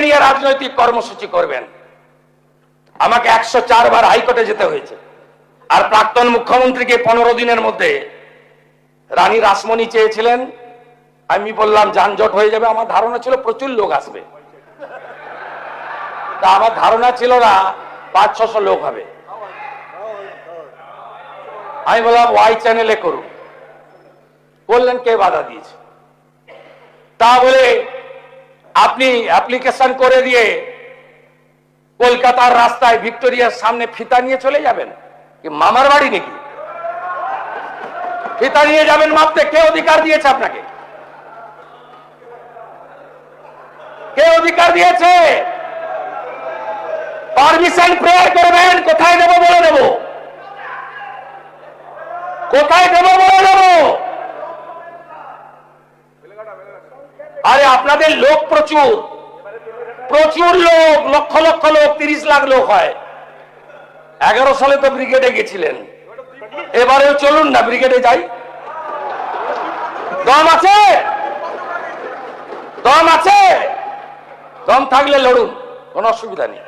নিয়ে রাজনৈতিক কর্মসূচি করবেন। আমাকে 104 বার হাইকোর্টে যেতে হয়েছে। আর প্রাক্তন মুখ্যমন্ত্রীকে 15 দিনের মধ্যে রানী রাসমণি চেয়েছিলেন, আমি বললাম যানজট হয়ে যাবে। আমার ধারণা ছিল প্রচুর লোক আসবে, তা আমার ধারণা ছিল না 500-600 লোক হবে। আমি বললাম ওয়াই চ্যানেলে করুন, বললেন কে বাধা দিয়েছে? তা বলে আপনি অ্যাপ্লিকেশন করে দিয়ে কলকাতার রাস্তায় ভিক্টোরিয়ার সামনে ফিতা নিয়ে চলে যাবেন? কি মামার বাড়ি নাকি? ফিতা নিয়ে যাবেন মাপতে? কে অধিকার দিয়েছে আপনাকে? কে অধিকার দিয়েছে? পারমিশন প্রেয়ার করবেন, কোথায় দেবো বলে দেবো, কোথায় দেবো বলে দেবো। আরে আপনাদের লোক প্রচুর, প্রচুর লোক, লক্ষ লক্ষ লোক, 30 লাখ লোক হয়। 11 সালে তো ব্রিগেডে গেছিলেন, এবারেও চলুন না ব্রিগেডে যাই। দম আছে? দম আছে? দম থাকলে লড়ুন, কোনো অসুবিধা নেই।